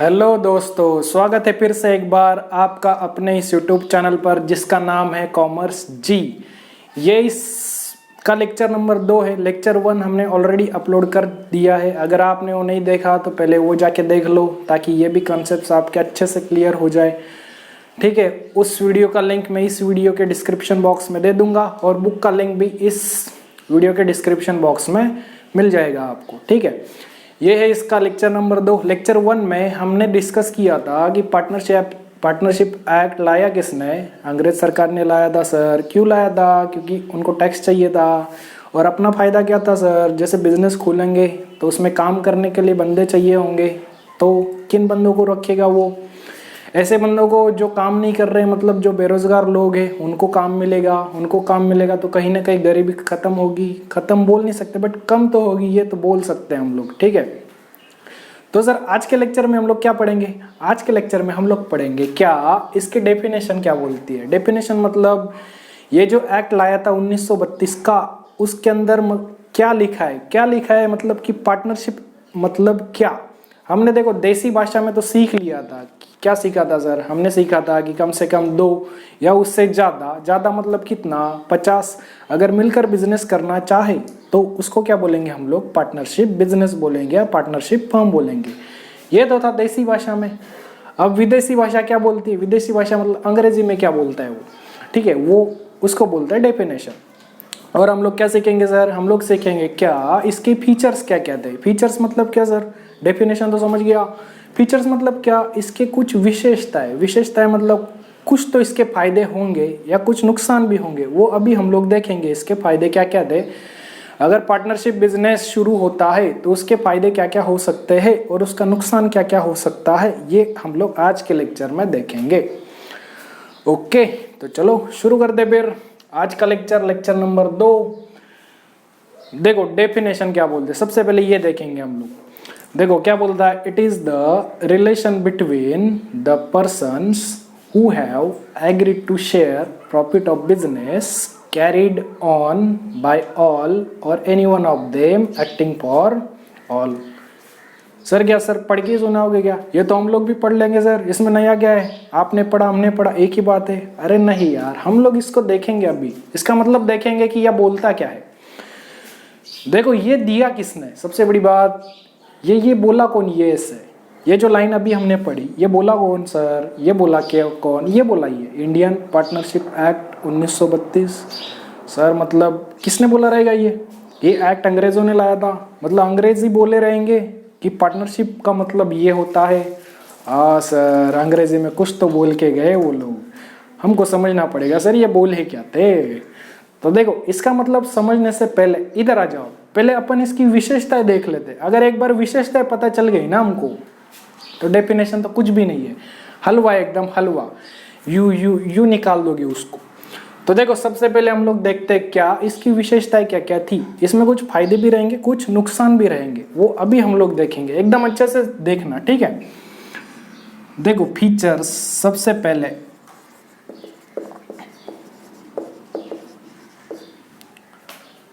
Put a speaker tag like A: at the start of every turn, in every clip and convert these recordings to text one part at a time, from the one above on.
A: Hello दोस्तों, स्वागत है फिर से एक बार आपका अपने इस यूट्यूब चैनल पर जिसका नाम है कॉमर्स जी। ये इसका लेक्चर नंबर 2 है। लेक्चर 1 हमने ऑलरेडी अपलोड कर दिया है। अगर आपने वो नहीं देखा तो पहले वो जाके देख लो ताकि ये भी कॉन्सेप्ट्स आपके अच्छे से क्लियर हो जाए। ठीक है, उस वीडियो का लिंक मैं इस वीडियो के डिस्क्रिप्शन बॉक्स में दे दूंगा और बुक का लिंक भी इस वीडियो के डिस्क्रिप्शन बॉक्स में मिल जाएगा आपको। ठीक है, ये है इसका लेक्चर नंबर 2। लेक्चर 1 में हमने डिस्कस किया था कि पार्टनरशिप एक्ट लाया किसने? अंग्रेज सरकार ने लाया था सर। क्यों लाया था? क्योंकि उनको टैक्स चाहिए था। और अपना फायदा क्या था सर? जैसे बिजनेस खोलेंगे तो उसमें काम करने के लिए बंदे चाहिए होंगे, तो किन बंदों को रखेगा वो? ऐसे बंदों को जो काम नहीं कर रहे, मतलब जो बेरोजगार लोग हैं उनको काम मिलेगा। उनको काम मिलेगा तो कहीं ना कहीं गरीबी खत्म होगी। खत्म बोल नहीं सकते बट कम तो होगी, ये तो बोल सकते हैं हम लोग। ठीक है, तो सर आज के लेक्चर में हम लोग क्या पढ़ेंगे? आज के लेक्चर में हम लोग पढ़ेंगे क्या इसकी डेफिनेशन क्या बोलती है। डेफिनेशन मतलब ये जो एक्ट लाया था 1932 का, उसके अंदर क्या लिखा है? क्या लिखा है मतलब कि पार्टनरशिप मतलब क्या? हमने देखो देसी भाषा में तो सीख लिया था। क्या सीखा था सर? हमने सीखा था कि कम से कम 2 या उससे ज़्यादा मतलब कितना? 50 अगर मिलकर बिजनेस करना चाहे तो उसको क्या बोलेंगे हम लोग? पार्टनरशिप बिजनेस बोलेंगे या पार्टनरशिप फर्म बोलेंगे। ये तो था देसी भाषा में। अब विदेशी भाषा क्या बोलती है? विदेशी भाषा मतलब अंग्रेजी में क्या बोलता है वो? ठीक है, वो उसको बोलता है डेफिनेशन। और हम लोग क्या सीखेंगे सर? हम लोग सीखेंगे क्या इसके फीचर्स क्या कहते हैं। फीचर्स मतलब क्या सर? डेफिनेशन तो समझ गया। फीचर्स मतलब क्या? इसके कुछ विशेषताएं। विशेषताएं मतलब कुछ तो इसके फायदे होंगे या कुछ नुकसान भी होंगे, वो अभी हम लोग देखेंगे। इसके फायदे क्या क्या थे, अगर पार्टनरशिप बिजनेस शुरू होता है तो उसके फायदे क्या क्या हो सकते हैं और उसका नुकसान क्या क्या हो सकता है, ये हम लोग आज के लेक्चर में देखेंगे। ओके, तो चलो शुरू कर दे फिर आज का लेक्चर। लेक्चर नंबर 2 देखो डेफिनेशन क्या बोलते हैं। सबसे पहले ये देखेंगे हम लोग। देखो क्या बोलता है, it is the relation between the persons who have agreed to share profit of business carried on by all or any one of them acting for all. Sir क्या सर पढ़ के सुनाओगे क्या? ये तो हम लोग भी पढ़ लेंगे सर, इसमें नया क्या है? आपने पढ़ा हमने पढ़ा एक ही बात है। अरे नहीं यार, हम लोग इसको देखेंगे अभी। इसका मतलब देखेंगे कि यह बोलता क्या है। देखो ये दिया किसने, सबसे बड़ी बात ये बोला कौन? ये ऐसे ये जो लाइन अभी हमने पढ़ी ये बोला कौन सर? ये बोला क्या कौन? ये बोला ये इंडियन पार्टनरशिप एक्ट 1932। सर मतलब किसने बोला रहेगा? ये एक्ट अंग्रेजों ने लाया था। मतलब अंग्रेज ही बोले रहेंगे कि पार्टनरशिप का मतलब ये होता है। सर अंग्रेजी में कुछ तो बोल के गए वो लोग, हमको समझना पड़ेगा सर ये बोले क्या थे। तो देखो इसका मतलब समझने से पहले इधर आ जाओ, पहले अपन इसकी विशेषताएं देख लेते। अगर एक बार विशेषताएं पता चल गई ना हमको, तो डेफिनेशन तो कुछ भी नहीं है, हलवा एकदम हलवा। यू निकाल दोगे उसको। तो देखो सबसे पहले हम लोग देखते हैं क्या इसकी विशेषताएं क्या क्या थी। इसमें कुछ फायदे भी रहेंगे, कुछ नुकसान भी रहेंगे, वो अभी हम लोग देखेंगे। एकदम अच्छे से देखना, ठीक है। देखो फीचर्स, सबसे पहले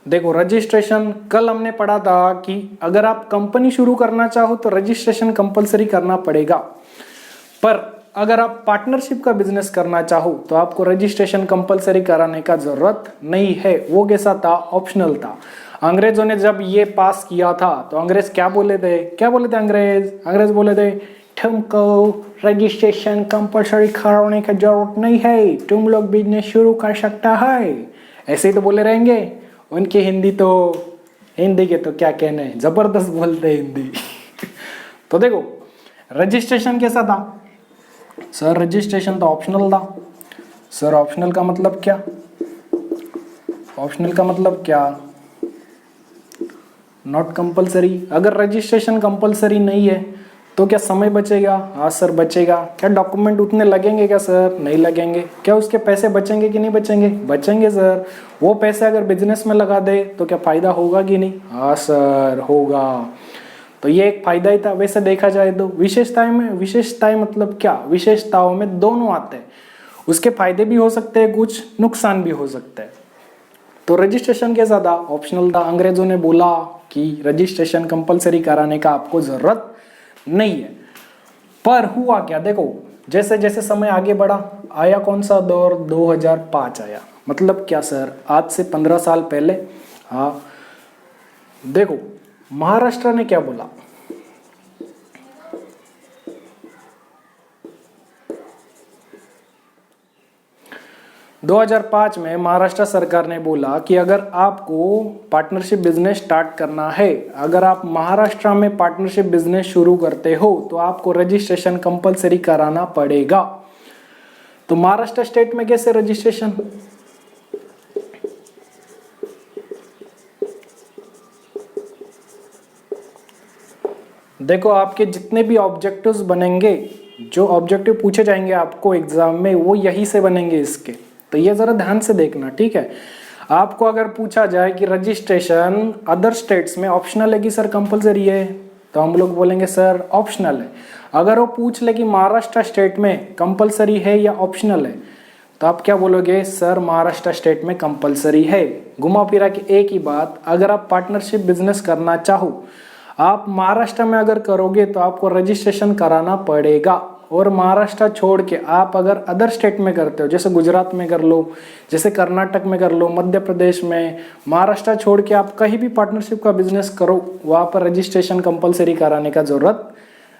A: देखो रजिस्ट्रेशन। कल हमने पढ़ा था कि अगर आप कंपनी शुरू करना चाहो तो रजिस्ट्रेशन कंपलसरी करना पड़ेगा, पर अगर आप पार्टनरशिप का बिजनेस करना चाहो तो आपको रजिस्ट्रेशन कंपलसरी कराने का जरूरत नहीं है। वो कैसा था? ऑप्शनल था। अंग्रेजों ने जब ये पास किया था तो अंग्रेज क्या बोले थे? अंग्रेज बोले थे तुमको रजिस्ट्रेशन कंपलसरी कराने की जरूरत नहीं है, तुम लोग बिजनेस शुरू कर सकता है। ऐसे ही तो बोले रहेंगे। उनकी हिंदी के तो क्या कहने, जबरदस्त बोलते हैं हिंदी। तो देखो रजिस्ट्रेशन कैसा था सर? रजिस्ट्रेशन तो ऑप्शनल था। सर ऑप्शनल का मतलब क्या? ऑप्शनल का मतलब क्या? Not compulsory. अगर रजिस्ट्रेशन कंपलसरी नहीं है तो क्या समय बचेगा? हाँ सर बचेगा। क्या डॉक्यूमेंट उतने लगेंगे क्या सर? नहीं लगेंगे। क्या उसके पैसे बचेंगे कि नहीं बचेंगे? बचेंगे सर। वो पैसे अगर बिजनेस में लगा दे तो क्या फायदा होगा कि नहीं? हाँ सर होगा। तो ये एक फायदा ही था। वैसे देखा जाए तो विशेषताएं मतलब क्या? विशेषताओं में दोनों आते हैं। उसके फायदे भी हो सकते हैं, कुछ नुकसान भी हो सकते हैं। तो रजिस्ट्रेशन कैसा था? ऑप्शनल था। अंग्रेजों ने बोला कि रजिस्ट्रेशन कंपलसरी कराने का आपको जरूरत नहीं है। पर हुआ क्या, देखो जैसे जैसे समय आगे बढ़ा, आया कौन सा दौर, 2005 आया। मतलब क्या सर, आज से 15 साल पहले। हाँ देखो महाराष्ट्र ने क्या बोला, 2005 में महाराष्ट्र सरकार ने बोला कि अगर आपको पार्टनरशिप बिजनेस स्टार्ट करना है, अगर आप महाराष्ट्र में पार्टनरशिप बिजनेस शुरू करते हो तो आपको रजिस्ट्रेशन कंपलसरी कराना पड़ेगा। तो महाराष्ट्र स्टेट में कैसे रजिस्ट्रेशन, देखो आपके जितने भी ऑब्जेक्टिव्स बनेंगे, जो ऑब्जेक्टिव पूछे जाएंगे आपको एग्जाम में, वो यही से बनेंगे इसके। तो ये जरा ध्यान से देखना, ठीक है। आपको अगर पूछा जाए कि रजिस्ट्रेशन अदर स्टेट्स में ऑप्शनल है कि सर कंपलसरी है, तो हम लोग बोलेंगे सर ऑप्शनल है। अगर वो पूछ ले कि महाराष्ट्र स्टेट में कंपलसरी है या ऑप्शनल है, तो आप क्या बोलोगे, सर महाराष्ट्र स्टेट में कंपलसरी है। घुमा फिरा के एक ही बात, अगर आप पार्टनरशिप बिजनेस करना चाहो, आप महाराष्ट्र में अगर करोगे तो आपको रजिस्ट्रेशन कराना पड़ेगा। और महाराष्ट्र छोड़ के आप अगर अदर स्टेट में करते हो, जैसे गुजरात में कर लो, जैसे कर्नाटक में कर लो, मध्य प्रदेश में, महाराष्ट्र छोड़ के आप कहीं भी पार्टनरशिप का बिजनेस करो, वहाँ पर रजिस्ट्रेशन कंपलसरी कराने का जरूरत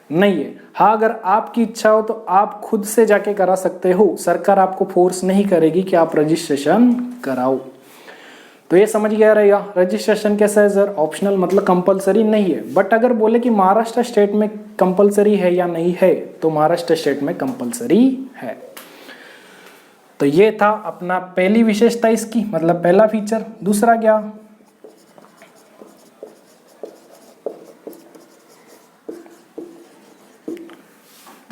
A: नहीं है। हाँ अगर आपकी इच्छा हो तो आप खुद से जाके करा सकते हो, सरकार आपको फोर्स नहीं करेगी कि आप रजिस्ट्रेशन कराओ। तो ये समझ गया रहेगा। रजिस्ट्रेशन कैसा है सर, ऑप्शनल मतलब कंपलसरी नहीं है। बट अगर बोले कि महाराष्ट्र स्टेट में कंपलसरी है या नहीं है, तो महाराष्ट्र स्टेट में कंपलसरी है। तो ये था अपना पहली विशेषता इसकी, मतलब पहला फीचर। दूसरा क्या,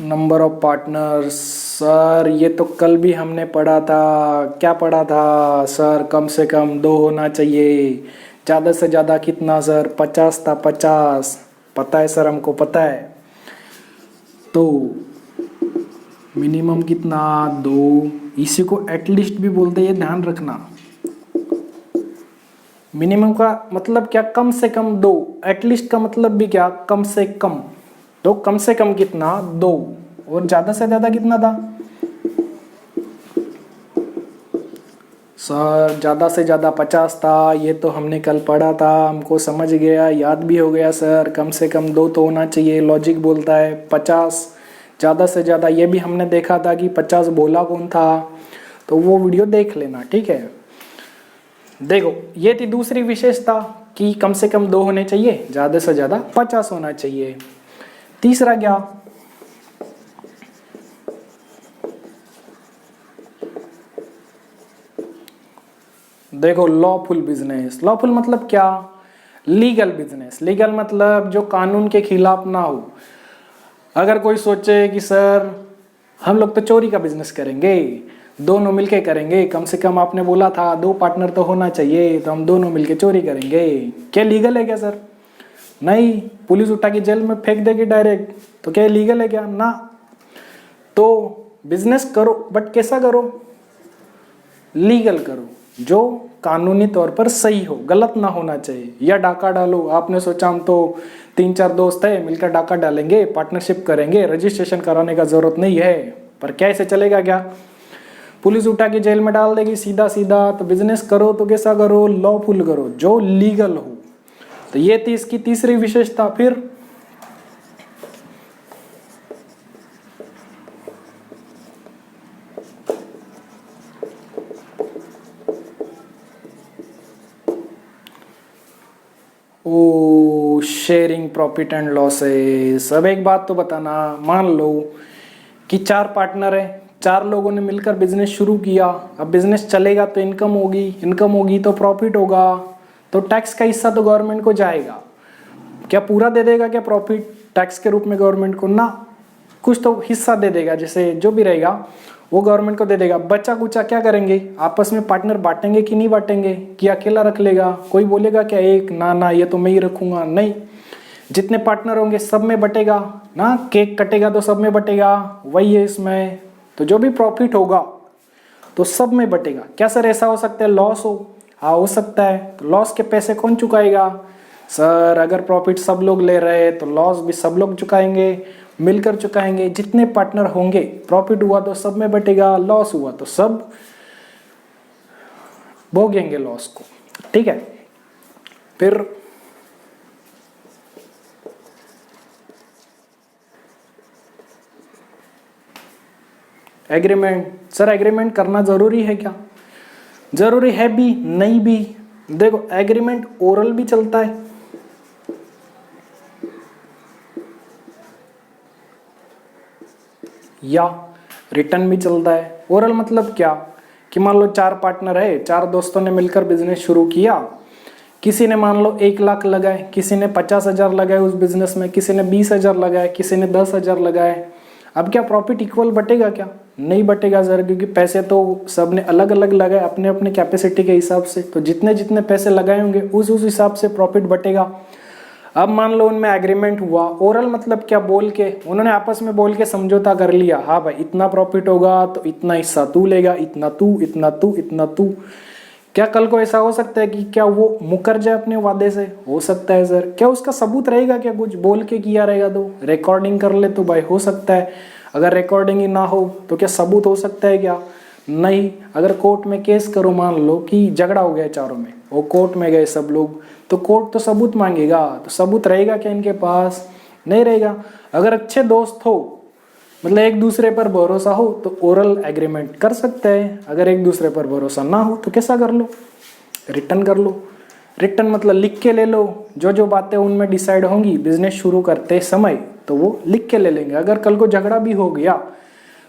A: नंबर ऑफ पार्टनर्स। सर ये तो कल भी हमने पढ़ा था, क्या पढ़ा था सर, कम से कम 2 होना चाहिए। ज़्यादा से ज़्यादा कितना सर, 50 था, 50 पता है सर, हमको पता है। तो मिनिमम कितना, 2। इसी को एटलीस्ट भी बोलते हैं, ये ध्यान रखना। मिनिमम का मतलब क्या, कम से कम 2। एटलीस्ट का मतलब भी क्या, कम से कम। तो कम से कम कितना, 2। और ज्यादा से ज्यादा कितना था सर, ज्यादा से ज्यादा 50 था। ये तो हमने कल पढ़ा था, हमको समझ गया, याद भी हो गया सर। कम से कम 2 तो होना चाहिए, लॉजिक बोलता है 50 ज्यादा से ज्यादा। ये भी हमने देखा था कि 50 बोला कौन था, तो वो वीडियो देख लेना, ठीक है। देखो ये थी दूसरी विशेषता कि कम से कम 2 होने चाहिए, ज्यादा से ज्यादा 50 होना चाहिए। तीसरा क्या, देखो लॉफुल बिजनेस। लॉफुल मतलब क्या, लीगल बिजनेस। लीगल मतलब जो कानून के खिलाफ ना हो। अगर कोई सोचे कि सर हम लोग तो चोरी का बिजनेस करेंगे, दोनों मिलके करेंगे, कम से कम आपने बोला था 2 पार्टनर तो होना चाहिए, तो हम दोनों मिलके चोरी करेंगे, क्या लीगल है क्या सर? नहीं, पुलिस उठा के जेल में फेंक देगी डायरेक्ट, तो क्या लीगल है क्या? ना। तो बिजनेस करो, बट कैसा करो, लीगल करो, जो कानूनी तौर पर सही हो, गलत ना होना चाहिए। या डाका डालो, आपने सोचा हम तो 3-4 दोस्त है मिलकर डाका डालेंगे, पार्टनरशिप करेंगे, रजिस्ट्रेशन कराने का जरूरत नहीं है, पर क्या ऐसे चलेगा क्या? पुलिस उठा के जेल में डाल देगी सीधा सीधा। तो बिजनेस करो तो कैसा करो, लॉफुल करो, जो लीगल हो। तो ये थी इसकी तीसरी विशेषता। फिर ओ शेयरिंग प्रॉफिट एंड लॉसेस। अब एक बात तो बताना, मान लो कि 4 पार्टनर है, 4 लोगों ने मिलकर बिजनेस शुरू किया। अब बिजनेस चलेगा तो इनकम होगी, इनकम होगी तो प्रॉफिट होगा, तो टैक्स का हिस्सा तो गवर्नमेंट को जाएगा। क्या पूरा दे देगा क्या प्रॉफिट टैक्स के रूप में गवर्नमेंट को? ना, कुछ तो हिस्सा दे देगा, जैसे जो भी रहेगा वो गवर्नमेंट को दे देगा। बचा कुचा क्या करेंगे, आपस में पार्टनर बांटेंगे कि नहीं बांटेंगे, कि अकेला रख लेगा? कोई बोलेगा क्या एक, ना ना ये तो मैं ही रखूंगा, नहीं, जितने पार्टनर होंगे सब में बटेगा ना। केक कटेगा तो सब में बटेगा, वही है इसमें। तो जो भी प्रॉफिट होगा तो सब में बटेगा। क्या सर ऐसा हो सकता है लॉस हो? हाँ हो सकता है। तो लॉस के पैसे कौन चुकाएगा? सर अगर प्रॉफिट सब लोग ले रहे हैं तो लॉस भी सब लोग चुकाएंगे। मिलकर चुकाएंगे। जितने पार्टनर होंगे, प्रॉफिट हुआ तो सब में बटेगा, लॉस हुआ तो सब भोगेंगे लॉस को। ठीक है, फिर एग्रीमेंट। सर एग्रीमेंट करना जरूरी है क्या? जरूरी है भी, नहीं भी। देखो एग्रीमेंट ओरल भी चलता है या रिटर्न भी चलता है। ओरल मतलब क्या कि मान लो 4 पार्टनर है, 4 दोस्तों ने मिलकर बिजनेस शुरू किया। किसी ने मान लो 1 लाख लगाए, किसी ने 50,000 लगाए उस बिजनेस में, किसी ने 20,000 लगाए, किसी ने 10,000 लगाए। अब क्या प्रॉफिट इक्वल बटेगा क्या? नहीं बटेगा सर, क्योंकि पैसे तो सब ने अलग अलग लगाए अपने अपने कैपेसिटी के हिसाब से। तो जितने जितने पैसे लगाए होंगे उस हिसाब से प्रॉफिट बटेगा। अब मान लो उनमें एग्रीमेंट हुआ। ओरल मतलब क्या, बोल के उन्होंने आपस में बोल के समझौता कर लिया, हाँ भाई इतना प्रॉफिट होगा तो इतना हिस्सा तू लेगा, इतना तू, इतना तू, इतना तू। क्या कल को ऐसा हो सकता है कि क्या वो मुकर जाए अपने वादे से? हो सकता है सर। क्या उसका सबूत रहेगा क्या? कुछ बोल के किया रहेगा तो रिकॉर्डिंग कर ले तो भाई हो सकता है। अगर रिकॉर्डिंग ही ना हो तो क्या सबूत हो सकता है क्या? नहीं। अगर कोर्ट में केस करो, मान लो कि झगड़ा हो गया चारों में, वो कोर्ट में गए सब लोग, तो कोर्ट तो सबूत मांगेगा। तो सबूत रहेगा क्या इनके पास? नहीं रहेगा। अगर अच्छे दोस्त हो, मतलब एक दूसरे पर भरोसा हो, तो ओरल एग्रीमेंट कर सकते हैं। अगर एक दूसरे पर भरोसा ना हो तो कैसा कर लो, रिटर्न कर लो। रिटर्न मतलब लिख के ले लो, जो जो बातें उनमें डिसाइड होंगी बिजनेस शुरू करते समय, तो वो लिख के ले लेंगे। अगर कल को झगड़ा भी हो गया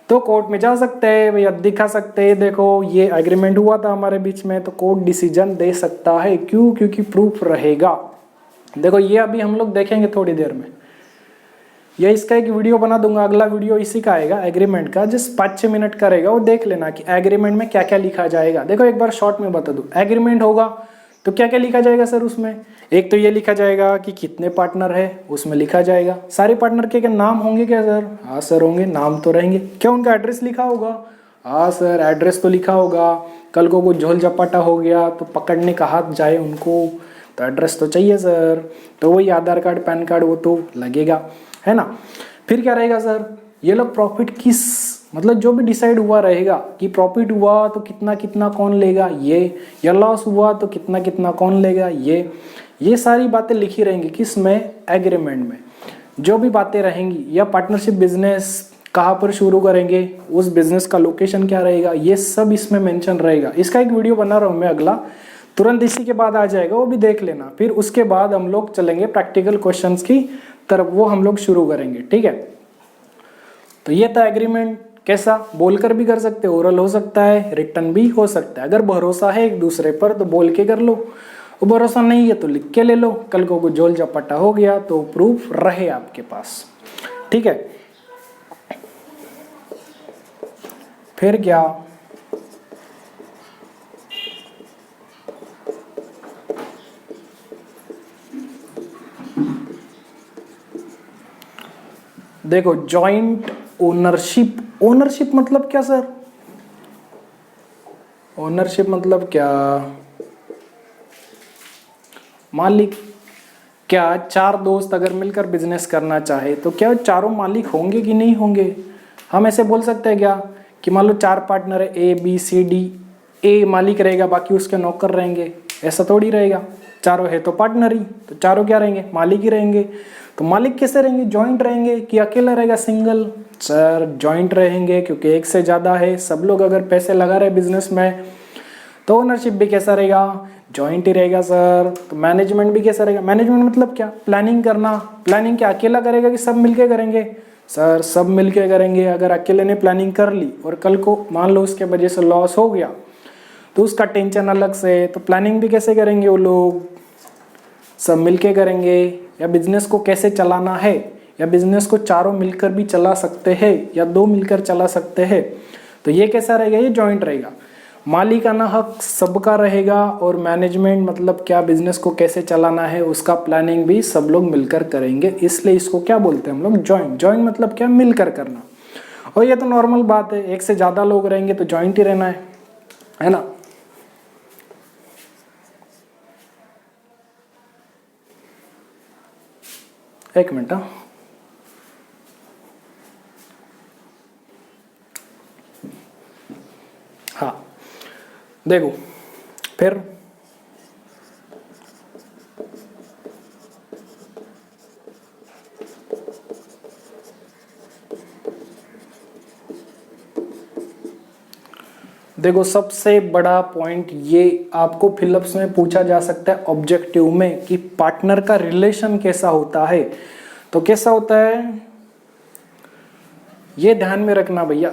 A: तो कोर्ट में जा सकते हैं या दिखा सकते हैं, देखो ये एग्रीमेंट हुआ था हमारे बीच में, तो कोर्ट डिसीजन दे सकता है। क्यों? क्योंकि प्रूफ रहेगा। देखो ये अभी हम लोग देखेंगे थोड़ी देर में, ये इसका एक वीडियो बना दूंगा, अगला वीडियो इसी का आएगा एग्रीमेंट का, जिस 5-6 मिनट का रहेगा। वो देख लेना कि एग्रीमेंट में क्या क्या लिखा जाएगा। देखो एक बार शॉर्ट में बता दूं, एग्रीमेंट होगा तो क्या क्या लिखा जाएगा सर उसमें? एक तो ये लिखा जाएगा कि कितने पार्टनर है, उसमें लिखा जाएगा। सारे पार्टनर के क्या नाम होंगे क्या सर? हाँ सर होंगे, नाम तो रहेंगे। क्या उनका एड्रेस लिखा होगा? हाँ सर एड्रेस तो लिखा होगा। कल को कुछ झोल झपाटा हो गया तो पकड़ने का हाथ जाए उनको, तो एड्रेस तो चाहिए सर। तो वही आधार कार्ड, पैन कार्ड वो तो लगेगा, है ना। फिर क्या रहेगा सर? ये लोग प्रॉफिट किस, मतलब जो भी डिसाइड हुआ रहेगा कि प्रॉफिट हुआ तो कितना कितना कौन लेगा ये, या लॉस हुआ तो कितना कितना कौन लेगा ये सारी बातें लिखी रहेंगी किस में? एग्रीमेंट में। जो भी बातें रहेंगी, या पार्टनरशिप बिजनेस कहाँ पर शुरू करेंगे, उस बिजनेस का लोकेशन क्या रहेगा, ये सब इसमें मेंशन रहेगा। इसका एक वीडियो बना रहा हूँ मैं, अगला तुरंत इसी के बाद आ जाएगा, वो भी देख लेना। फिर उसके बाद हम लोग चलेंगे प्रैक्टिकल क्वेश्चंस की तरफ, वो हम लोग शुरू करेंगे। ठीक है, तो ये था एग्रीमेंट। कैसा? बोलकर भी कर सकते, ओरल हो सकता है, रिटर्न भी हो सकता है। अगर भरोसा है एक दूसरे पर तो बोल के कर लो, वो भरोसा नहीं है तो लिख के ले लो। कल को कुछ झोल झपट्टा हो गया तो प्रूफ रहे आपके पास। ठीक है, फिर क्या? देखो जॉइंट ओनरशिप। ओनरशिप मतलब क्या सर? ओनरशिप मतलब क्या? मालिक। क्या 4 दोस्त अगर मिलकर बिजनेस करना चाहे तो क्या चारों मालिक होंगे कि नहीं होंगे? हम ऐसे बोल सकते हैं क्या कि मान लो 4 पार्टनर है, ए बी सी डी। ए मालिक रहेगा, बाकी उसके नौकर रहेंगे। ऐसा थोड़ी रहेगा। चारों है तो पार्टनर ही, तो चारों क्या रहेंगे? मालिक ही रहेंगे। तो मालिक कैसे रहेंगे? जॉइंट रहेंगे कि अकेला रहेगा सिंगल? सर जॉइंट रहेंगे, क्योंकि एक से ज़्यादा है। सब लोग अगर पैसे लगा रहे बिजनेस में तो ओनरशिप भी कैसा रहेगा? जॉइंट ही रहेगा सर। तो मैनेजमेंट भी कैसा रहेगा? मैनेजमेंट मतलब क्या? प्लानिंग करना। प्लानिंग क्या अकेला करेगा कि सब मिलके करेंगे? सर सब मिलके करेंगे। अगर अकेले ने प्लानिंग कर ली और कल को मान लो उसके वजह से लॉस हो गया तो उसका टेंशन अलग से। तो प्लानिंग भी कैसे करेंगे वो लोग? सब मिलके करेंगे। या बिजनेस को कैसे चलाना है, या बिजनेस को चारों मिलकर भी चला सकते हैं या 2 मिलकर चला सकते हैं, तो ये कैसा रहेगा? ये जॉइंट रहेगा। मालिकाना हक सबका रहेगा। और मैनेजमेंट मतलब क्या? बिजनेस को कैसे चलाना है उसका प्लानिंग भी सब लोग मिलकर करेंगे, इसलिए इसको क्या बोलते हैं हम लोग? जॉइंट। जॉइंट मतलब क्या? मिलकर करना। और ये तो नॉर्मल बात है, एक से ज्यादा लोग रहेंगे तो जॉइंट ही रहना है ना। एक मिनट। देखो फिर देखो सबसे बड़ा पॉइंट ये आपको फिलिप्स में पूछा जा सकता है ऑब्जेक्टिव में कि पार्टनर का रिलेशन कैसा होता है। तो कैसा होता है ये ध्यान में रखना भैया,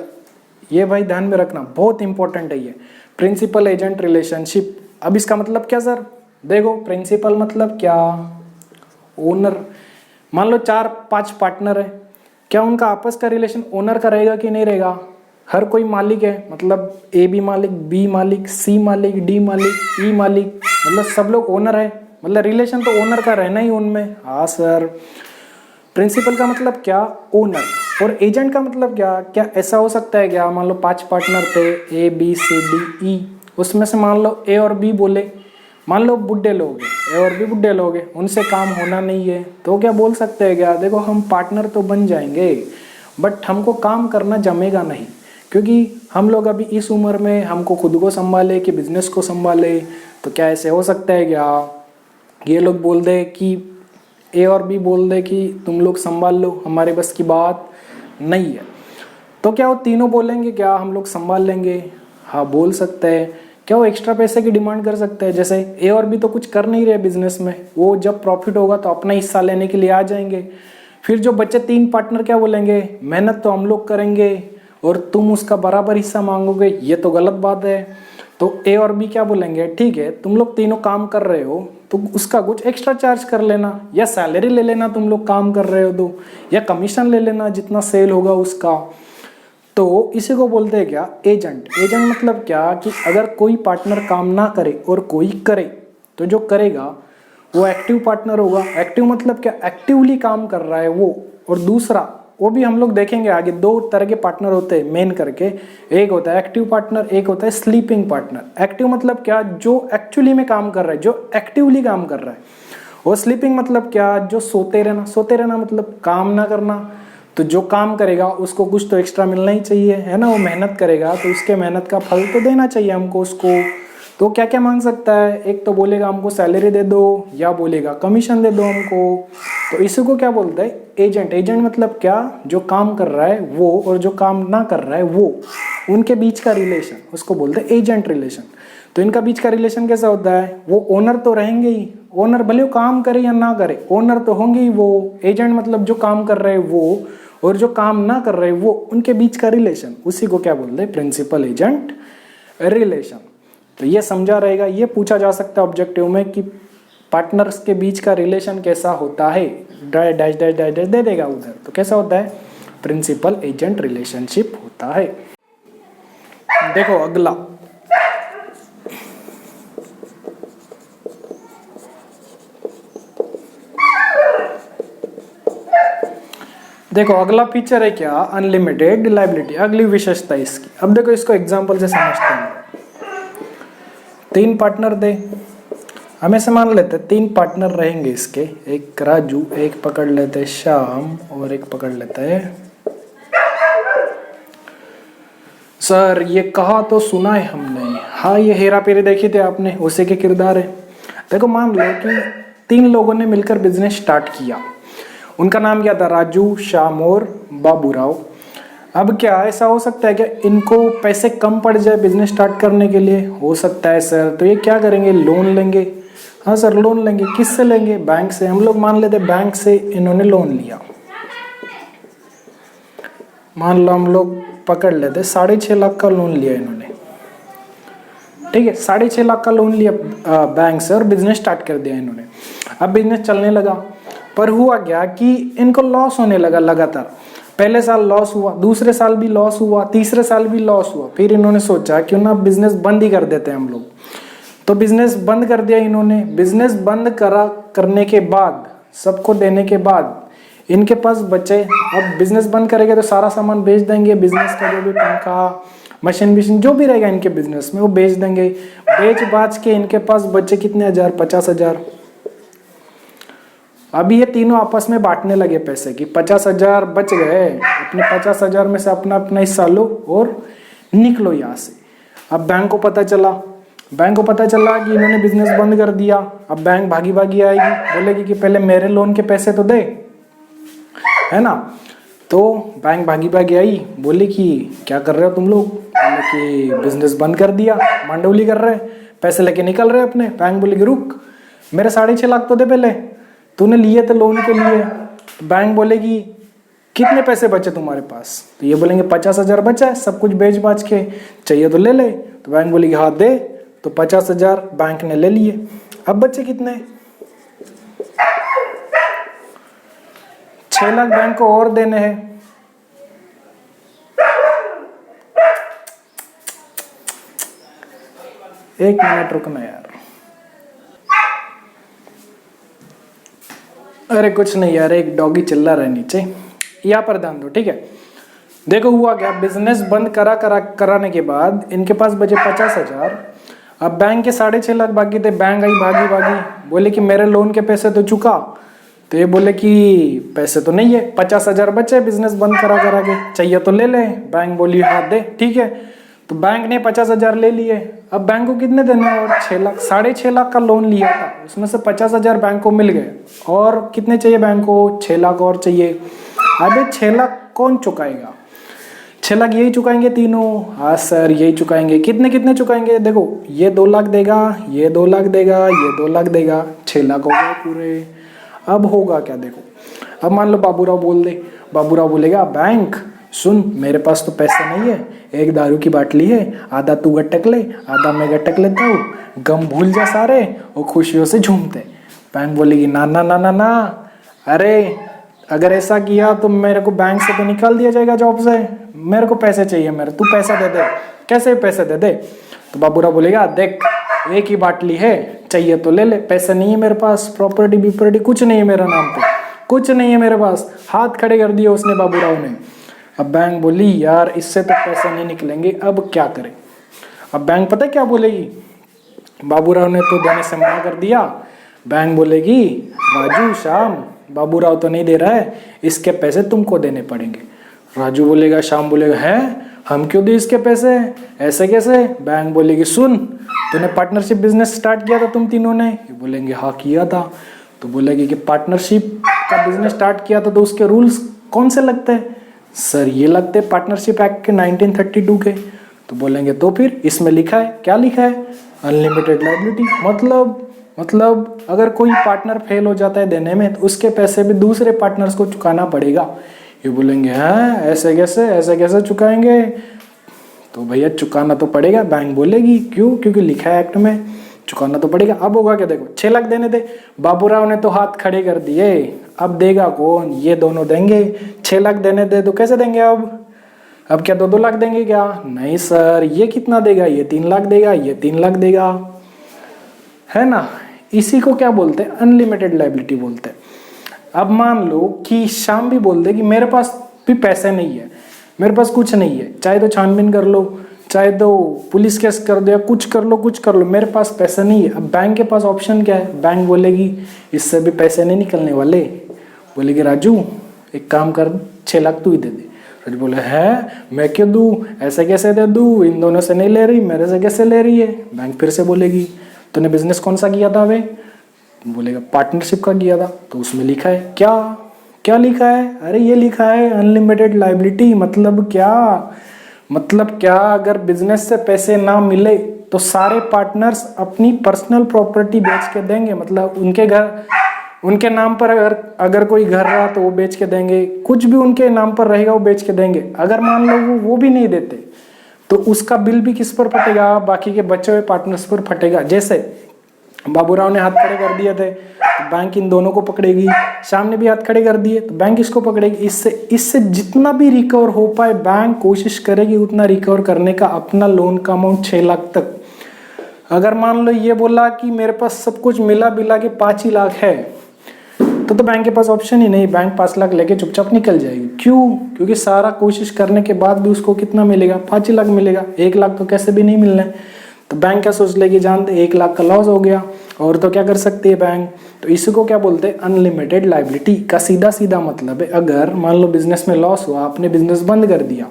A: ये भाई ध्यान में रखना, बहुत इंपॉर्टेंट है ये प्रिंसिपल एजेंट रिलेशनशिप। अब इसका मतलब क्या सर? देखो प्रिंसिपल मतलब क्या, ओनर। मान लो 4-5 पार्टनर है, क्या उनका आपस का रिलेशन ओनर का रहेगा कि नहीं रहेगा? हर कोई मालिक है, मतलब ए बी मालिक, बी मालिक, सी मालिक, डी मालिक, ई मालिक, मतलब सब लोग ओनर है, मतलब रिलेशन तो ओनर का रहना ही उनमें। हाँ सर। प्रिंसिपल का मतलब क्या? ओनर। और एजेंट का मतलब क्या? क्या ऐसा हो सकता है क्या, मान लो 5 पार्टनर थे A B C D E, उसमें से मान लो ए और बी बोले, मान लो बुढ़े लोग हैं, ए और बी बुढ़े लोग हैं, उनसे काम होना नहीं है, तो क्या बोल सकते हैं क्या, देखो हम पार्टनर तो बन जाएंगे बट हमको काम करना जमेगा नहीं, क्योंकि हम लोग अभी इस उम्र में हमको खुद को संभाले कि बिजनेस को संभाले। तो क्या ऐसे हो सकता है क्या ये लोग बोल दे कि ए और बी बोल दे कि तुम लोग संभाल लो, हमारे बस की बात नहीं है। तो क्या वो तीनों बोलेंगे क्या हम लोग संभाल लेंगे? हाँ बोल सकते हैं। क्या वो एक्स्ट्रा पैसे की डिमांड कर सकते हैं? जैसे ए और बी तो कुछ कर नहीं रहे बिजनेस में, वो जब प्रॉफिट होगा तो अपना हिस्सा लेने के लिए आ जाएंगे। फिर जो बच्चे 3 पार्टनर क्या बोलेंगे, मेहनत तो हम लोग करेंगे और तुम उसका बराबर हिस्सा मांगोगे, ये तो गलत बात है। तो ए और बी क्या बोलेंगे, ठीक है तुम लोग तीनों काम कर रहे हो तो उसका कुछ एक्स्ट्रा चार्ज कर लेना, या सैलरी ले लेना तुम लोग काम कर रहे हो तो, या कमीशन ले लेना जितना सेल होगा उसका। तो इसी को बोलते हैं क्या, एजेंट। एजेंट मतलब क्या कि अगर कोई पार्टनर काम ना करे और कोई करे तो जो करेगा वो एक्टिव पार्टनर होगा। एक्टिव मतलब क्या, एक्टिवली काम कर रहा है वो। और दूसरा वो भी हम लोग देखेंगे आगे, 2 तरह के पार्टनर होते हैं मेन करके, एक होता है एक्टिव पार्टनर, एक होता है स्लीपिंग पार्टनर। एक्टिव मतलब क्या, जो एक्चुअली में काम कर रहा है, जो एक्टिवली काम कर रहा है। और स्लीपिंग मतलब क्या, जो सोते रहना। सोते रहना मतलब काम ना करना। तो जो काम करेगा उसको कुछ तो एक्स्ट्रा मिलना ही चाहिए, है ना। वो मेहनत करेगा तो उसके मेहनत का फल तो देना चाहिए हमको उसको। तो क्या क्या मांग सकता है, एक तो बोलेगा हमको सैलरी दे दो, या बोलेगा कमीशन दे दो हमको। तो इसी को क्या बोलते हैं, एजेंट। एजेंट मतलब क्या, जो काम कर रहा है वो और जो काम ना कर रहा है वो, उनके बीच का रिलेशन, उसको बोलते हैं एजेंट रिलेशन। तो इनका बीच का रिलेशन कैसा होता है, वो ओनर तो रहेंगे ही, ओनर भले वो काम करे या ना करे, ओनर तो होंगे ही वो। एजेंट मतलब जो काम कर रहे हैं वो, और जो काम ना कर रहे वो, उनके बीच का रिलेशन, उसी को क्या बोलते हैं, प्रिंसिपल एजेंट रिलेशन। तो ये समझा रहेगा, ये पूछा जा सकता है ऑब्जेक्टिव में कि पार्टनर्स के बीच का रिलेशन कैसा होता है, डैश डैश डैश डैश दे देगा उधर। तो कैसा होता है, प्रिंसिपल एजेंट रिलेशनशिप होता है। देखो अगला, देखो अगला फीचर है क्या, अनलिमिटेड लायबिलिटी। अगली विशेषता इसकी, अब देखो इसको एग्जांपल से समझते हैं। 3 पार्टनर दे, हमें से मान लेते 3 पार्टनर रहेंगे इसके, एक राजू, एक पकड़ लेते हैं श्याम, और एक पकड़ लेते हैं सर। ये कहा तो सुना है हमने, हाँ ये हेरा फेरी देखी थी आपने, उसी के किरदार है। देखो मान लो कि 3 लोगों ने मिलकर बिजनेस स्टार्ट किया, उनका नाम क्या था, राजू, श्याम और बाबूराव। अब क्या ऐसा हो सकता है क्या इनको पैसे कम पड़ जाए बिजनेस स्टार्ट करने के लिए, हो सकता है सर। तो ये क्या करेंगे, लोन लेंगे। हाँ सर लोन लेंगे, किससे लेंगे, बैंक से। हम लोग मान लेते बैंक से इन्होंने लोन लिया, मान लो हम लोग पकड़ लेते 6.5 लाख का लोन लिया इन्होंने, ठीक है। 6.5 लाख का लोन लिया बैंक से और बिजनेस स्टार्ट कर दिया इन्होंने। अब बिजनेस चलने लगा, पर हुआ क्या कि इनको लॉस होने लगा लगातार। पहले साल लॉस हुआ, दूसरे साल भी लॉस हुआ, तीसरे साल भी लॉस हुआ। फिर इन्होंने सोचा क्यों ना बिजनेस बंद ही कर देते हैं हम लोग। तो बिजनेस बंद कर दिया इन्होंने। बिजनेस बंद करने के बाद, सबको देने के बाद इनके पास बचे, अब बिजनेस बंद करेंगे तो सारा सामान बेच देंगे, बिजनेस का जो भी पंखा, मशीन जो भी रहेगा इनके बिजनेस में वो बेच देंगे। बेच बाच के इनके पास बचे कितने हजार, 50,000। अभी ये तीनों आपस में बांटने लगे पैसे की, 50,000 बच गए, अपने 50,000 में से अपना अपना हिस्सा लो और निकलो यहाँ से। अब बैंक को पता चला बैंक को पता चला कि इन्होंने बिजनेस बंद कर दिया। अब बैंक भागी भागी आएगी, बोलेगी कि पहले मेरे लोन के पैसे तो दे, है ना। तो बैंक भागी भागी आई, बोली कि क्या कर रहे हो तुम लोग, बोले कि बिजनेस बंद कर दिया, मांडवली कर रहे, पैसे लेके निकल रहे अपने। बैंक बोले कि रुक, मेरे 6.5 लाख तो दे पहले, तूने लिए थे लोन के लिए। बैंक बोलेगी कितने पैसे बचे तुम्हारे पास, तो ये बोलेंगे 50,000 बचा है, सब कुछ बेच बाच के, चाहिए तो ले ले। तो बैंक बोलेगी हाँ दे, तो 50,000 बैंक ने ले लिए। अब बचे कितने, 6 लाख बैंक को और देने हैं। एक मिनट रुकना यार, अरे कुछ नहीं यार, एक डॉगी चिल्ला रहा है नीचे, यहाँ पर ध्यान दो, ठीक है। देखो हुआ क्या, बिजनेस बंद कराने के बाद इनके पास बचे 50,000। अब बैंक के 6.5 लाख बाकी थे। बैंक आई भागी भागी, बोले कि मेरे लोन के पैसे तो चुका। तो ये बोले कि पैसे तो नहीं है, 50,000 बचे बिजनेस बंद करा के, चाहिए तो ले ले। बैंक बोली हाँ दे, ठीक है। तो बैंक ने 50,000 ले लिए। अब बैंक को कितने देने हैं, और 6 लाख, 6.5 लाख का लोन लिया था, उसमें से 50,000 बैंक को मिल गए, और कितने चाहिए बैंक को, 6 लाख और चाहिए। अबे 6 लाख कौन चुकाएगा, 6 लाख यही चुकाएंगे तीनों। हाँ सर यही चुकाएंगे। कितने कितने चुकाएंगे, देखो ये 2 लाख देगा, ये 2 लाख देगा, ये 2 लाख देगा, 6 लाख हो गए पूरे। अब होगा क्या, देखो अब मान लो बाबूराव बोल दे, बाबूराव बोलेगा बैंक सुन, मेरे पास तो पैसे नहीं है, एक दारू की बाटली है, आधा तू गट्टक ले, आधा मैं गट्टक लेता हूँ, गम भूल जा सारे और खुशियों से झूमते। बैंक बोलेगी ना ना ना ना ना, अरे अगर ऐसा किया तो मेरे को बैंक से तो निकाल दिया जाएगा जॉब से, मेरे को पैसे चाहिए, मेरे तू पैसा दे दे, कैसे पैसे दे दे। तो बाबूराव बोलेगा देख एक ही बाटली है, चाहिए तो ले ले, पैसे नहीं है मेरे पास, प्रॉपर्टी बीपर्टी कुछ नहीं है मेरा नाम पे, कुछ नहीं है मेरे पास। हाथ खड़े कर दिए उसने बाबूराव ने। अब बैंक बोली यार इससे तो पैसे नहीं निकलेंगे, अब क्या करें। अब बैंक पता क्या बोलेगी, बाबूराव ने तो देने से मना कर दिया। बैंक बोलेगी राजू श्याम, बाबूराव तो नहीं दे रहा है, इसके पैसे तुमको देने पड़ेंगे। राजू बोलेगा, श्याम बोलेगा है हम क्यों दे इसके पैसे, ऐसे कैसे। बैंक बोलेगी सुन, तूने पार्टनरशिप बिजनेस स्टार्ट किया था तुम तीनों ने, ये बोलेंगे हाँ किया था। तो बोलेगी कि पार्टनरशिप का बिजनेस स्टार्ट किया था तो उसके रूल्स कौन से लगते हैं, सर ये लगते हैं पार्टनरशिप एक्ट के 1932 के। तो बोलेंगे तो फिर इसमें लिखा है, क्या लिखा है, अनलिमिटेड लायबिलिटी। मतलब अगर कोई पार्टनर फेल हो जाता है देने में तो उसके पैसे भी दूसरे पार्टनर्स को चुकाना पड़ेगा। ये बोलेंगे हैं ऐसे कैसे चुकाएंगे, तो भैया चुकाना तो पड़ेगा। बैंक बोलेगी क्यों, क्योंकि लिखा है एक्ट में, चुकाना तो पड़ेगा। अब होगा क्या, देखो 6 लाख देने थे, बाबूराव ने तो हाथ खड़े कर दिए, अब देगा कौन, ये दोनों देंगे। 6 लाख देने थे तो कैसे देंगे, अब क्या 2-2 लाख देंगे क्या, नहीं सर ये कितना देगा, ये 3 लाख देगा, ये 3 लाख देगा, है ना। इसी को क्या बोलते हैं, अनलिमिटेड लायबिलिटी बोलते हैं। अब मान लो कि श्याम भी बोल दे कि मेरे पास भी पैसे नहीं है, मेरे पास कुछ नहीं है, चाहे तो छानबीन कर लो, चाहे तो पुलिस केस कर दो, या कुछ कर लो, मेरे पास पैसे नहीं है। अब बैंक के पास ऑप्शन क्या है, बैंक बोलेगी इससे भी पैसे नहीं निकलने वाले, बोलेगी राजू एक काम कर 6 लाख तू ही दे दे। राजू बोले है मैं क्यों दूँ, ऐसे कैसे दे दूँ, इन दोनों से नहीं ले रही, मेरे से कैसे ले रही है। बैंक फिर से बोलेगी तूने बिजनेस कौन सा किया था, वे बोलेगा पार्टनरशिप का किया था, तो उसमें लिखा है क्या लिखा है, अरे ये लिखा है अनलिमिटेड लायबिलिटी। मतलब क्या, अगर बिजनेस से पैसे ना मिले तो सारे पार्टनर्स अपनी पर्सनल प्रॉपर्टी बेच के देंगे, मतलब उनके नाम पर अगर कोई घर रहा तो वो बेच के देंगे, कुछ भी उनके नाम पर रहेगा वो बेच के देंगे। अगर मान लो वो भी नहीं देते तो उसका बिल भी किस पर फटेगा, बाकी के बचे हुए पार्टनर्स पर फटेगा। जैसे बाबूराव ने हाथ खड़े कर दिए थे तो बैंक इन दोनों को पकड़ेगी, श्याम ने भी हाथ खड़े कर दिए तो बैंक इसको पकड़ेगी। इससे जितना भी रिकवर हो पाए बैंक कोशिश करेगी उतना रिकवर करने का, अपना लोन का अमाउंट 6 लाख तक। अगर मान लो ये बोला कि मेरे पास सब कुछ मिला बिला के 5 ही लाख है, तो बैंक के पास ऑप्शन ही नहीं, बैंक 5 लाख लेके चुपचाप निकल जाएगी। क्यों, क्योंकि सारा कोशिश करने के बाद भी उसको कितना मिलेगा, 5 ही लाख मिलेगा, 1 लाख तो कैसे भी नहीं मिलना है। तो बैंक क्या सोच लेगी, जानते 1 लाख का लॉस हो गया, और तो क्या कर सकती है बैंक। तो इसी को क्या बोलते हैं, अनलिमिटेड लायबिलिटी का सीधा मतलब है, अगर मान लो बिजनेस में लॉस हुआ, आपने बिजनेस बंद कर दिया,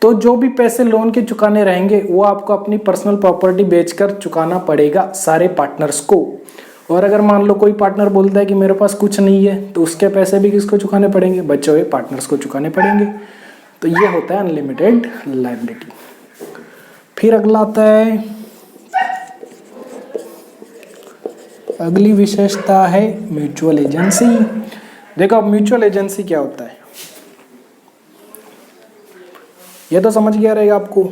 A: तो जो भी पैसे लोन के चुकाने रहेंगे वो आपको अपनी पर्सनल प्रॉपर्टी बेचकर चुकाना पड़ेगा सारे पार्टनर्स को। और अगर मान लो कोई पार्टनर बोलता है कि मेरे पास कुछ नहीं है, तो उसके पैसे भी किसको चुकाने पड़ेंगे? बचे हुए पार्टनर्स को चुकाने पड़ेंगे। तो ये होता है अनलिमिटेड लायबिलिटी। फिर अगला आता है, अगली विशेषता है म्यूचुअल एजेंसी। देखो अब म्यूचुअल एजेंसी क्या होता है ये तो समझ गया रहेगा आपको।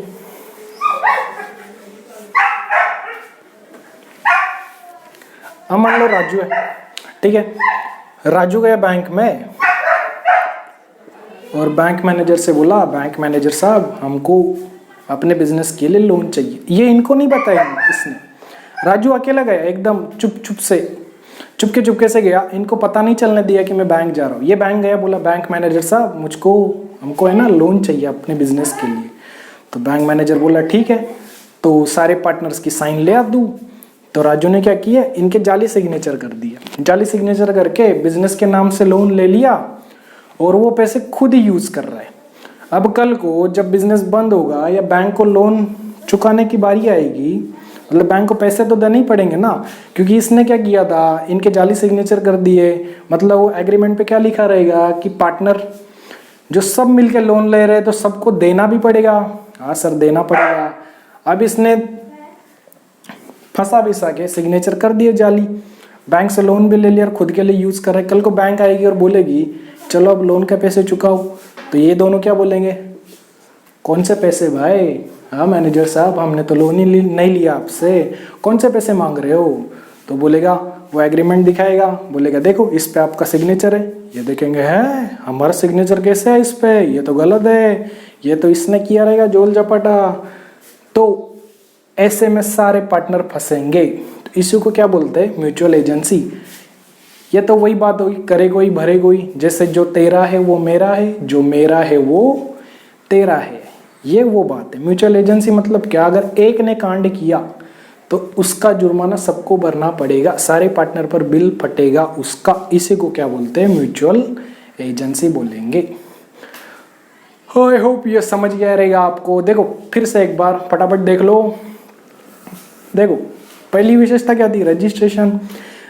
A: अब मान लो राजू है, ठीक है, राजू गया बैंक में और बैंक मैनेजर से बोला, बैंक मैनेजर साहब हमको अपने बिजनेस के लिए लोन चाहिए। ये इनको नहीं बताया इसने, राजू अकेला गया एकदम चुपके से गया, इनको पता नहीं चलने दिया कि मैं बैंक जा रहा हूँ। ये बैंक गया, बोला बैंक मैनेजर साहब हमको है ना लोन चाहिए अपने बिजनेस के लिए। तो बैंक मैनेजर बोला ठीक है, तो सारे पार्टनर्स की साइन ले आ दूँ। तो राजू ने क्या किया, इनके जाली सिग्नेचर कर दिया। जाली सिग्नेचर करके बिजनेस के नाम से लोन ले लिया और वो पैसे खुद ही यूज कर रहा है। अब कल को जब बिजनेस बंद होगा या बैंक को लोन चुकाने की बारी आएगी, मतलब बैंक को पैसे तो देने ही पड़ेंगे ना, क्योंकि इसने क्या किया था, इनके जाली सिग्नेचर कर दिए। मतलब वो एग्रीमेंट पे क्या लिखा रहेगा कि पार्टनर जो सब मिलके लोन ले रहे हैं तो सबको देना भी पड़ेगा। हाँ सर देना पड़ेगा। अब इसने फंसा के सिग्नेचर कर दिए जाली, बैंक से लोन भी ले लिया और खुद के लिए यूज कर रहे। कल को बैंक आएगी और बोलेगी चलो अब लोन के पैसे चुकाओ, तो ये दोनों क्या बोलेंगे, कौन से पैसे भाई? हाँ मैनेजर साहब हमने तो लोन ही नहीं लिया आपसे, कौन से पैसे मांग रहे हो? तो बोलेगा, वो एग्रीमेंट दिखाएगा, बोलेगा देखो इस पे आपका सिग्नेचर है। ये देखेंगे है हमारा सिग्नेचर कैसे है इस पे, ये तो गलत है, ये तो इसने किया रहेगा जोल जपटा। तो ऐसे में सारे पार्टनर फंसेंगे। तो इसी को क्या बोलते हैं, म्यूचुअल एजेंसी। ये तो वही बात होगी, करे कोई भरे कोई, जैसे जो तेरा है वो मेरा है, जो मेरा है वो तेरा है, ये वो बात है। म्यूचुअल एजेंसी मतलब क्या, अगर एक ने कांड किया तो उसका जुर्माना सबको भरना पड़ेगा, सारे पार्टनर पर बिल फटेगा उसका। इसी को क्या बोलते हैं, म्यूचुअल एजेंसी बोलेंगे। आई होप ये समझ गया रहेगा आपको। देखो फिर से एक बार फटाफट देख लो। देखो पहली विशेषता क्या थी, रजिस्ट्रेशन।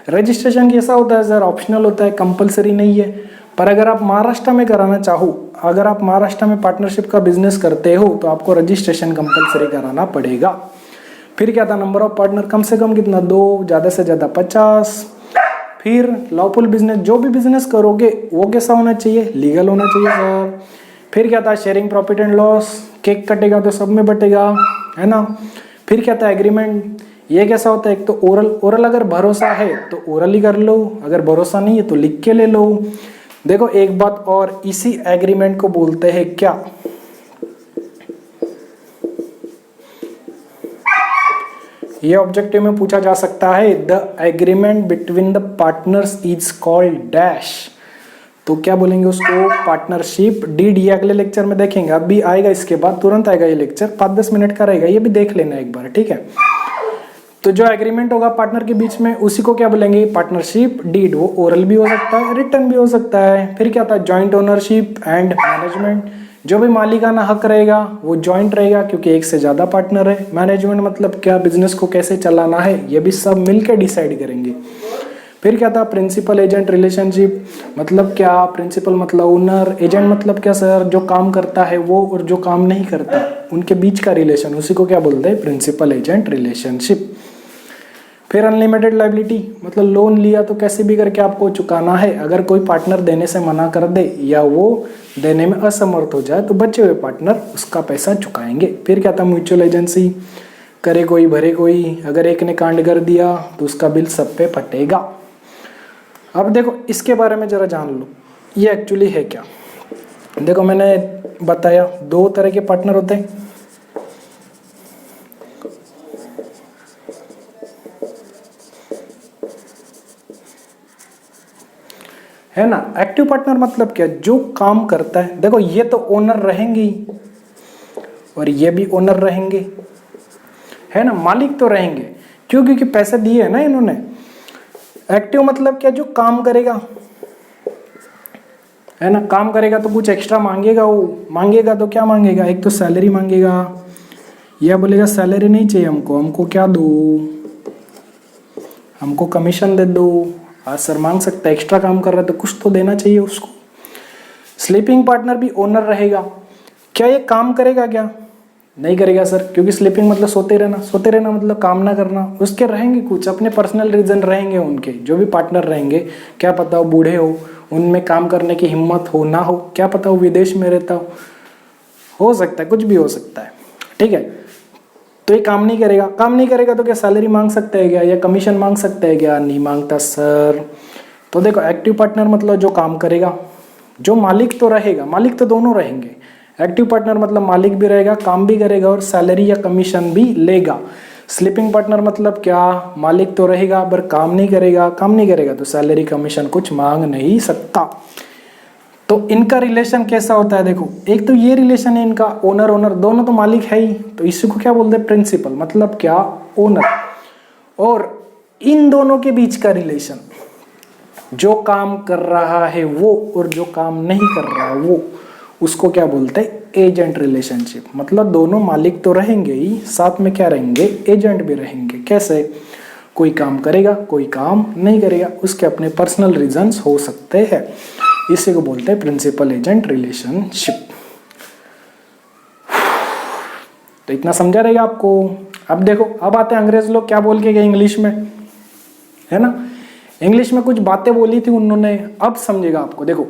A: रजिस्ट्रेशन कैसा होता है सर, ऑप्शनल होता है, कंपलसरी नहीं है। पर अगर आप महाराष्ट्र में कराना चाहो, अगर आप महाराष्ट्र में पार्टनरशिप का बिजनेस करते हो तो आपको रजिस्ट्रेशन कंपलसरी कराना पड़ेगा। फिर क्या था, नंबर ऑफ पार्टनर कम से कम कितना, 2, ज़्यादा से ज़्यादा 50। फिर लॉफुल बिजनेस, जो भी बिजनेस करोगे वो कैसा होना चाहिए, लीगल होना चाहिए सर। फिर क्या था, sharing profit and loss, cake कटेगा तो सब में बटेगा, है ना। फिर क्या था, एग्रीमेंट। ये कैसा होता है, एक तो ओरल अगर भरोसा है तो ओरल ही कर लो, अगर भरोसा नहीं है तो लिख के ले लो। देखो एक बात और, इसी एग्रीमेंट को बोलते हैं क्या, ये ऑब्जेक्टिव में पूछा जा सकता है, the agreement between the partners is called dash. तो क्या बोलेंगे उसको, पार्टनरशिप डीड। ये अगले लेक्चर में देखेंगे, अभी आएगा, इसके बाद तुरंत आएगा ये लेक्चर, 5-10 मिनट का रहेगा, ये भी देख लेना एक बार, ठीक है। तो जो एग्रीमेंट होगा पार्टनर के बीच में उसी को क्या बोलेंगे, पार्टनरशिप डीड। वो ओरल भी हो सकता है, रिटर्न भी हो सकता है। फिर क्या था, जॉइंट ओनरशिप एंड मैनेजमेंट। जो भी मालिकाना हक रहेगा वो जॉइंट रहेगा, क्योंकि एक से ज्यादा पार्टनर है। मैनेजमेंट मतलब क्या, बिजनेस को कैसे चलाना है, ये भी सब मिलकर डिसाइड करेंगे। फिर क्या था, प्रिंसिपल एजेंट रिलेशनशिप। मतलब क्या, प्रिंसिपल मतलब ओनर, एजेंट मतलब क्या सर, जो काम करता है वो और जो काम नहीं करता उनके बीच का रिलेशन, उसी को क्या बोलते हैं, प्रिंसिपल एजेंट रिलेशनशिप। फिर अनलिमिटेड लायबिलिटी, मतलब लोन लिया तो कैसे भी करके आपको चुकाना है। अगर कोई पार्टनर देने से मना कर दे या वो देने में असमर्थ हो जाए तो बचे हुए पार्टनर उसका पैसा चुकाएंगे। फिर क्या था, म्यूचुअल एजेंसी, करे कोई भरे कोई, अगर एक ने कांड कर दिया तो उसका बिल सब पे फटेगा। अब देखो इसके बारे में जरा जान लो, ये एक्चुअली है क्या। देखो मैंने बताया 2 तरह के पार्टनर होते हैं, है ना। एक्टिव पार्टनर मतलब क्या, जो काम करता है। देखो ये तो ओनर रहेंगे ही और ये भी ओनर रहेंगे, है ना, मालिक तो रहेंगे, क्यों, क्योंकि पैसे दिए है ना इन्होंने। एक्टिव मतलब क्या, जो काम करेगा, है ना। काम करेगा तो कुछ एक्स्ट्रा मांगेगा, वो मांगेगा तो क्या मांगेगा, एक तो सैलरी मांगेगा, या बोलेगा सैलरी नहीं चाहिए हमको, हमको क्या दो, हमको कमीशन दे दो। आज सर मांग सकता है, एक्स्ट्रा काम कर रहा है तो कुछ तो देना चाहिए उसको। स्लीपिंग पार्टनर भी ओनर रहेगा। क्या ये काम करेगा क्या, नहीं करेगा सर, क्योंकि स्लीपिंग मतलब सोते रहना, सोते रहना मतलब काम ना करना। उसके रहेंगे कुछ अपने पर्सनल रीजन रहेंगे उनके, जो भी पार्टनर रहेंगे, क्या पता वो बूढ़े हो, उनमें काम करने की हिम्मत हो ना हो, क्या पता वो विदेश में रहता हो सकता है, कुछ भी हो सकता है, ठीक है। तो ये काम नहीं करेगा, काम नहीं करेगा तो क्या सैलरी मांग सकता है क्या, या कमीशन मांग सकता है क्या, नहीं मांगता सर। तो देखो एक्टिव पार्टनर मतलब जो काम करेगा, जो मालिक तो रहेगा, मालिक तो दोनों रहेंगे। एक्टिव पार्टनर मतलब मालिक भी रहेगा, काम भी करेगा और सैलरी या कमीशन भी लेगा। स्लीपिंग पार्टनर मतलब क्या, मालिक तो रहेगा पर काम नहीं करेगा, काम नहीं करेगा तो सैलरी कमीशन कुछ मांग नहीं सकता। तो इनका रिलेशन कैसा होता है, देखो एक तो ये रिलेशन है इनका, ओनर ओनर दोनों तो मालिक है ही, तो इसी को क्या बोलते हैं, प्रिंसिपल, मतलब क्या, ओनर। और इन दोनों के बीच का रिलेशन, जो काम कर रहा है वो और जो काम नहीं कर रहा है वो, उसको क्या बोलते हैं, एजेंट रिलेशनशिप। मतलब दोनों मालिक तो रहेंगे ही, साथ में क्या रहेंगे, एजेंट भी रहेंगे। कैसे, कोई काम करेगा कोई काम नहीं करेगा, उसके अपने पर्सनल रीजंस हो सकते हैं। इसी को बोलते हैं प्रिंसिपल एजेंट रिलेशनशिप। तो इतना समझा रहेगा आपको। अब देखो, अब आते हैं अंग्रेज लोग क्या बोल के गए इंग्लिश में, है ना। इंग्लिश में कुछ बातें बोली थी उन्होंने, अब समझेगा आपको। देखो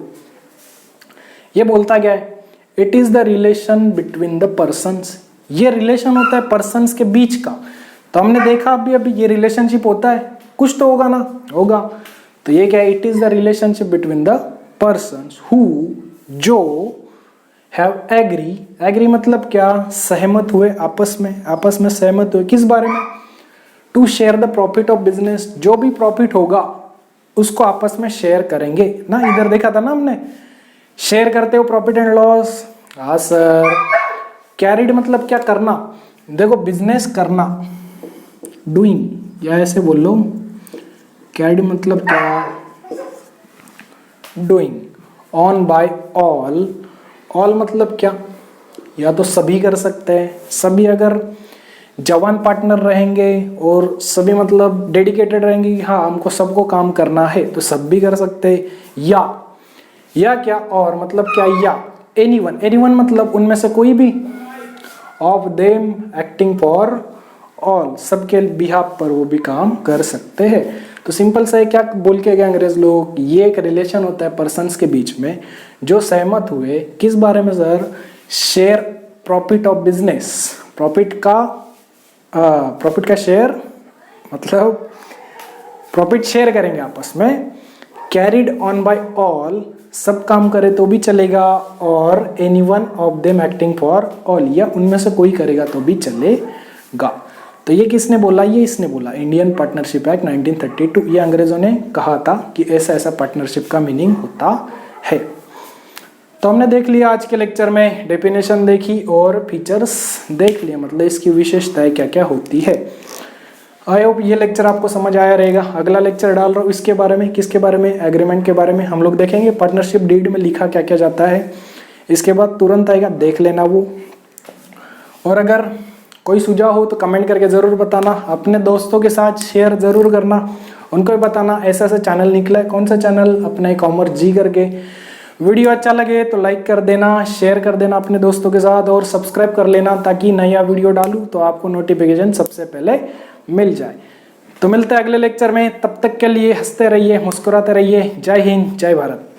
A: ये बोलता क्या है, it is the relation between the persons. ये रिलेशन होता है पर्सन्स के बीच का। तो हमने देखा अभी ये रिलेशनशिप होता है, कुछ तो होगा ना, होगा। तो ये क्या है, it is the relationship between the persons who, जो हैव एग्री, एग्री मतलब क्या, सहमत हुए आपस में सहमत हुए, किस बारे में, to share the profit of business. जो भी प्रॉफिट होगा उसको आपस में शेयर करेंगे ना। इधर देखा था ना हमने, शेयर करते हो प्रॉफिट एंड लॉस। हाँ सर। कैरिड मतलब क्या, करना। देखो बिजनेस करना, डूइंग, या ऐसे बोल लो, कैरिड मतलब क्या, doing. On by all, all मतलब क्या, या तो सभी कर सकते हैं, सभी अगर जवान पार्टनर रहेंगे और सभी मतलब डेडिकेटेड रहेंगे कि हाँ हमको सबको काम करना है, तो सब भी कर सकते हैं। या क्या, और मतलब क्या, या एनीवन, एनीवन मतलब उनमें से कोई भी, of them acting for all, सबके बिहाफ पर वो भी काम कर सकते हैं। तो सिंपल सा है, क्या बोल के गए अंग्रेज लोग, ये एक रिलेशन होता है पर्सन्स के बीच में जो सहमत हुए, किस बारे में sir, share profit of business, profit का शेयर, मतलब प्रॉफिट शेयर करेंगे आपस में। कैरिड ऑन बाय ऑल, सब काम करे तो भी चलेगा, और anyone of them acting for all, या उनमें से कोई करेगा तो भी चलेगा। तो ये किसने बोला, ये इसने बोला, इंडियन पार्टनरशिप एक्ट 1932। ये अंग्रेजों ने कहा था कि ऐसा ऐसा पार्टनरशिप का मीनिंग होता है। तो हमने देख लिया आज के लेक्चर में, डेफिनेशन देखी और फीचर्स देख लिया, मतलब इसकी विशेषताएं क्या क्या होती है। आई होप ये लेक्चर आपको समझ आया रहेगा। अगला लेक्चर डाल रहा हूँ इसके बारे में, किसके बारे में, एग्रीमेंट के बारे में हम लोग देखेंगे, पार्टनरशिप डीड में लिखा क्या क्या जाता है। इसके बाद तुरंत आएगा, देख लेना वो। और अगर कोई सुझाव हो तो कमेंट करके ज़रूर बताना, अपने दोस्तों के साथ शेयर ज़रूर करना, उनको भी बताना ऐसा ऐसा चैनल निकला है, कौन सा चैनल, अपना कॉमर्स जी करके। वीडियो अच्छा लगे तो लाइक कर देना, शेयर कर देना अपने दोस्तों के साथ, और सब्सक्राइब कर लेना ताकि नया वीडियो डालूँ तो आपको नोटिफिकेशन सबसे पहले मिल जाए। तो मिलते हैं अगले लेक्चर में, तब तक के लिए हंसते रहिए, मुस्कुराते रहिए। जय हिंद, जय भारत।